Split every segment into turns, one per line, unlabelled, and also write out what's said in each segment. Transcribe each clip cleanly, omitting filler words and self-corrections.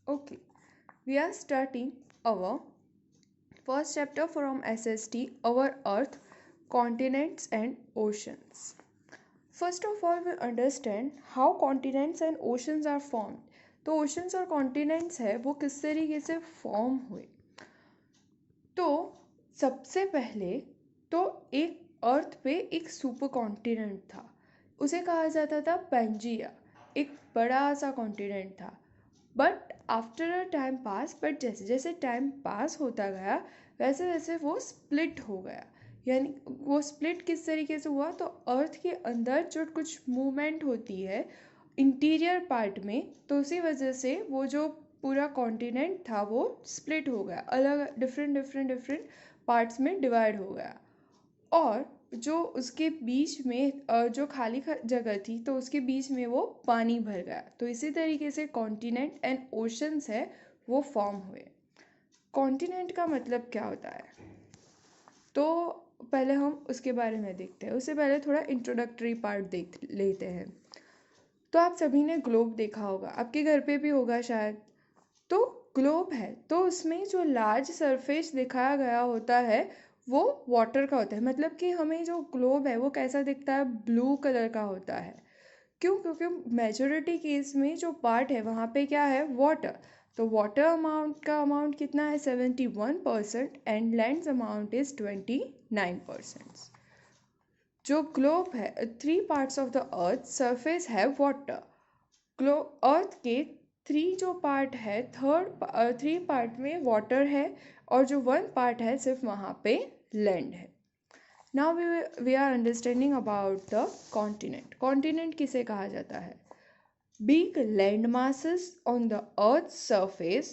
Okay, we are starting our first chapter from SST, Our Earth, Continents and Oceans. First of all, we understand how continents and oceans are formed. तो oceans और continents है वो किस तरीके से form हुए. तो सबसे पहले तो एक अर्थ पे एक सुपर कॉन्टिनेंट था. उसे कहा जाता था पेंजिया. एक बड़ा सा कॉन्टिनेंट था. But after a time pass, but जैसे जैसे टाइम पास होता गया वैसे वैसे वो स्प्लिट हो गया. यानी वो स्प्लिट किस तरीके से हुआ, तो अर्थ के अंदर जो कुछ मूवमेंट होती है इंटीरियर पार्ट में, तो उसी वजह से वो जो पूरा कॉन्टिनेंट था वो स्प्लिट हो गया, अलग डिफरेंट डिफरेंट डिफरेंट पार्ट्स में डिवाइड हो गया. और जो उसके बीच में जो खाली जगह थी तो उसके बीच में वो पानी भर गया. तो इसी तरीके से कॉन्टिनेंट एंड ओशंस है वो फॉर्म हुए. कॉन्टिनेंट का मतलब क्या होता है, तो पहले हम उसके बारे में देखते हैं. उससे पहले थोड़ा इंट्रोडक्टरी पार्ट देख लेते हैं. तो आप सभी ने ग्लोब देखा होगा, आपके घर पे भी होगा शायद. तो ग्लोब है तो उसमें जो लार्ज सरफेस दिखाया गया होता है वो वाटर का होता है. मतलब कि हमें जो ग्लोब है वो कैसा दिखता है, ब्लू कलर का होता है. क्यों? क्योंकि मेजोरिटी केस में जो पार्ट है वहाँ पे क्या है, वाटर. तो वाटर अमाउंट का अमाउंट कितना है, 71%, एंड लैंड अमाउंट इज 29%. जो ग्लोब है, 3 parts of the earth surface है वाटर. अर्थ के 3 है, 3 पार्ट में वाटर है और जो 1 पार्ट है सिर्फ वहाँ पे लैंड है. Now we are understanding about the continent. Continent किसे कहा जाता है? Big land masses on the earth's surface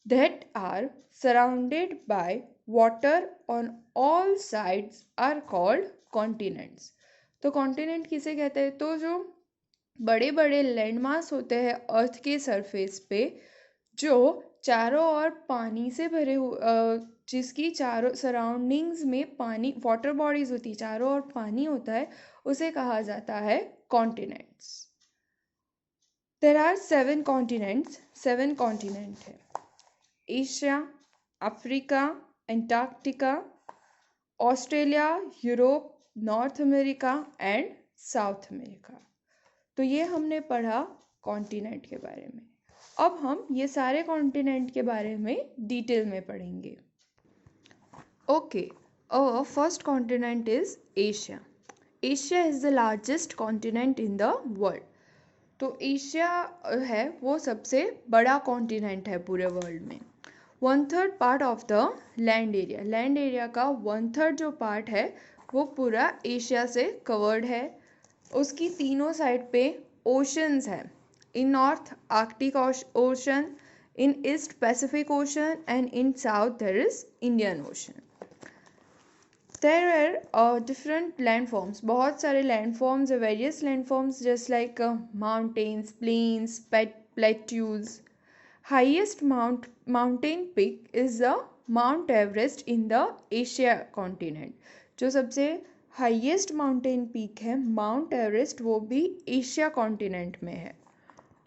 that are surrounded by water on all sides are called continents. तो कॉन्टिनेंट किसे कहते हैं? तो जो बड़े बड़े लैंडमास होते हैं अर्थ के सरफेस पे, जो चारों ओर पानी से भरे जिसकी चारों सराउंडिंग्स में पानी, वाटर बॉडीज होती है, चारों ओर पानी होता है, उसे कहा जाता है continents. There are 7 continents. 7 continent है. Asia, Africa, Antarctica, Australia, Europe, North America and South America. तो ये हमने पढ़ा कॉन्टिनेंट के बारे में. अब हम ये सारे कॉन्टिनेंट के बारे में डिटेल में पढ़ेंगे. Okay, our first continent is Asia. Asia is the largest continent in the world. तो एशिया है वो सबसे बड़ा कॉन्टिनेंट है पूरे वर्ल्ड में. 1/3 part of the land area. Land area का 1/3 जो पार्ट है वो पूरा एशिया से कवर्ड है. उसकी तीनों साइड पे ओशंस हैं. In north Arctic Ocean, in east Pacific Ocean and in south there is Indian Ocean. There are different landforms. बहुत सारे landforms है, various landforms just like mountains, plains, plateaus. Highest mountain peak is the Mount Everest in the Asia continent. जो सबसे highest mountain peak है mount Everest, वो भी Asia continent में है.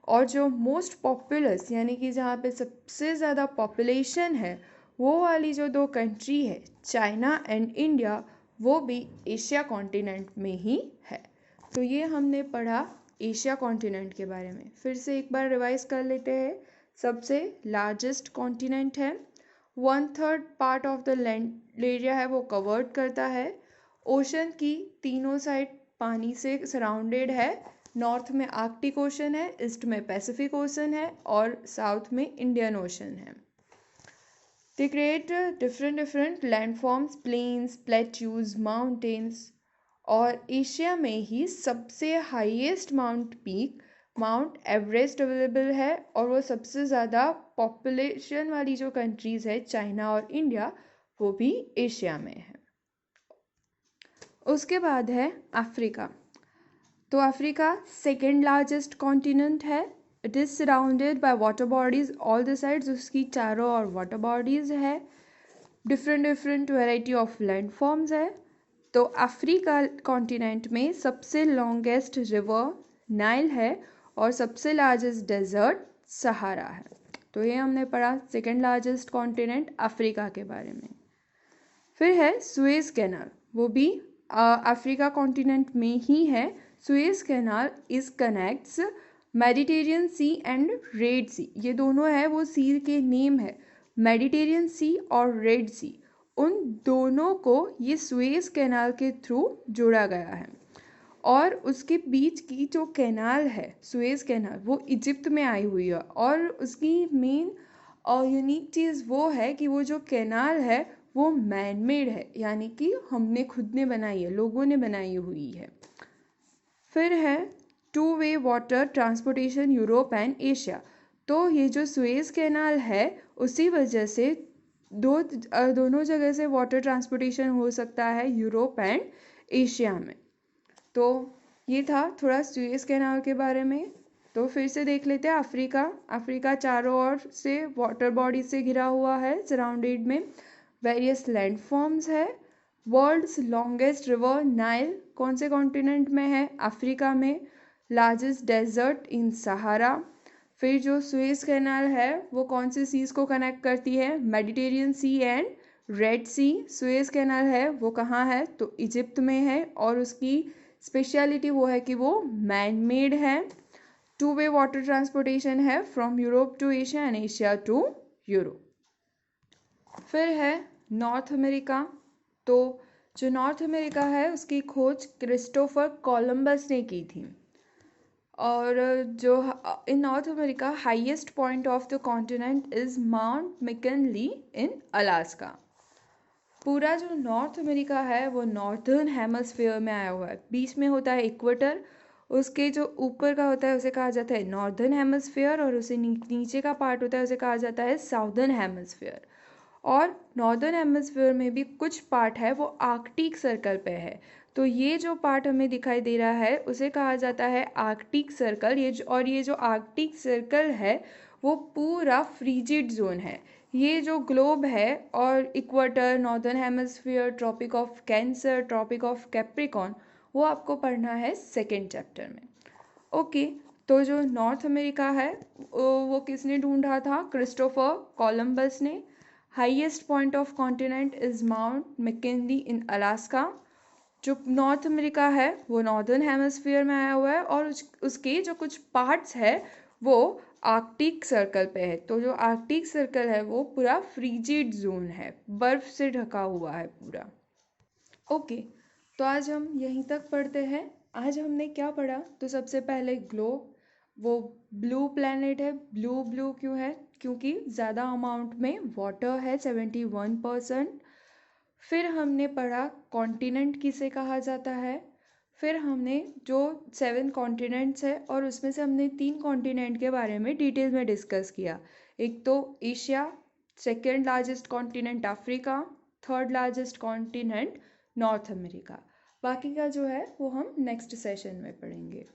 और जो मोस्ट पॉपुलस यानी कि जहाँ पे सबसे ज़्यादा पॉपुलेशन है वो वाली जो 2 कंट्री है, चाइना एंड इंडिया, वो भी एशिया कॉन्टिनेंट में ही है. तो ये हमने पढ़ा एशिया कॉन्टिनेंट के बारे में. फिर से एक बार रिवाइज कर लेते हैं. सबसे लार्जेस्ट कॉन्टिनेंट है. 1/3 part of the land area है वो कवर्ड करता है. ओशन की तीनों साइड पानी से सराउंडेड है. नॉर्थ में आर्कटिक ओशन है, ईस्ट में पैसिफिक ओशन है और साउथ में इंडियन ओशन है. They create different landforms, plains, plateaus, mountains. और एशिया में ही सबसे highest mount peak mount Everest available है और वो सबसे ज़्यादा पॉपुलेशन वाली जो कंट्रीज़ है चाइना और इंडिया, वो भी एशिया में है. उसके बाद है अफ्रीका. तो अफ्रीका सेकेंड लार्जेस्ट कॉन्टिनेंट है. It is surrounded by water bodies all the sides. उसकी चारों ओर वाटर बॉडीज़ है. डिफरेंट वेराइटी ऑफ लैंडफॉर्म्स है. तो अफ्रीका कॉन्टिनेंट में सबसे लॉन्गेस्ट रिवर नाइल है और सबसे लार्जेस्ट डेजर्ट सहारा है. तो ये हमने पढ़ा सेकेंड लार्जेस्ट कॉन्टिनेंट अफ्रीका के बारे में। फिर है सुएज कैनाल, वो भी अफ्रीका कॉन्टिनेंट में ही है। Suez Canal is connects Mediterranean C and red Sea, ये दोनों है वो सी के नेम है, मेडिटेरियन सी और रेड सी, उन दोनों को ये सुएज कैनाल के थ्रू जोड़ा गया है। और उसके बीच की जो कैनाल है सुएज कैनाल, वो इजिप्ट में आई हुई है, और उसकी मेन और यूनिक चीज़ वो है कि वो जो कैनाल है वो मैन मेड है, यानी कि हमने खुद ने बनाई है, लोगों ने बनाई हुई है। फिर है two way water transportation Europe and Asia, तो ये जो सुएज कैनाल है उसी वजह से दोनों जगह से वाटर ट्रांसपोर्टेशन हो सकता है यूरोप एंड एशिया में। तो ये था थोड़ा सुएज कैनाल के बारे में। तो फिर से देख लेते हैं अफ्रीका। अफ्रीका चारों ओर से वाटर बॉडी से घिरा हुआ है, सराउंडेड में वेरियस लैंड फॉर्म्स है। वर्ल्ड्स लॉन्गेस्ट रिवर नाइल कौन से कॉन्टिनेंट में है? अफ्रीका में। लार्जेस्ट डेजर्ट इन सहारा। फिर जो सुएज कैनाल है वो कौन से सीज को कनेक्ट करती है? Mediterranean C and red sea. Suez canal है वो कहाँ है? तो इजिप्ट में है, और उसकी स्पेशलिटी वो है कि वो मैन मेड है। टू वे वाटर ट्रांसपोर्टेशन है from Europe to Asia and Asia to Europe. फिर है नॉर्थ अमेरिका। तो जो नॉर्थ अमेरिका है उसकी खोज क्रिस्टोफर कोलंबस ने की थी। और जो in North America highest point of the continent is Mount McKinley in Alaska. पूरा जो नॉर्थ अमेरिका है वो नॉर्दर्न हेमस्फीयर में आया हुआ है। बीच में होता है इक्वेटर, उसके जो ऊपर का होता है उसे कहा जाता है नॉर्दर्न हेमस्फीयर, और उसे नीचे का पार्ट होता है उसे कहा जाता है साउदर्न हेमस्फीयर। और नॉर्दर्न हेमस्फीयर में भी कुछ पार्ट है वो आर्कटिक सर्कल पे है। तो ये जो पार्ट हमें दिखाई दे रहा है उसे कहा जाता है आर्कटिक सर्कल। ये जो आर्कटिक सर्कल है वो पूरा फ्रीजिड जोन है। ये जो ग्लोब है और equator, northern hemisphere, tropic of cancer, tropic of Capricorn, वो आपको पढ़ना है सेकेंड चैप्टर में। ओके, तो जो नॉर्थ अमेरिका है वो किसने ढूंढा था? क्रिस्टोफर कोलंबस ने। Highest point of continent is Mount McKinley in Alaska. जो नॉर्थ अमेरिका है वो नॉर्दर्न हेमस्फीयर में आया हुआ है, और उसके जो कुछ पार्ट्स है वो आर्कटिक सर्कल पे है। तो जो आर्कटिक सर्कल है वो पूरा फ्रीजिड जोन है, बर्फ से ढका हुआ है पूरा। ओके, तो आज हम यहीं तक पढ़ते हैं। आज हमने क्या पढ़ा? तो सबसे पहले ग्लोब, वो ब्लू प्लैनेट है। ब्लू ब्लू क्यों है? क्योंकि ज़्यादा अमाउंट में वाटर है, 71%। फिर हमने पढ़ा कॉन्टिनेंट किसे कहा जाता है। फिर हमने जो 7 कॉन्टिनेंट्स है और उसमें से हमने 3 कॉन्टिनेंट के बारे में डिटेल में डिस्कस किया। एक तो Asia, second largest continent Africa, third largest continent north America. बाकी का जो है वो हम नेक्स्ट सेशन में पढ़ेंगे।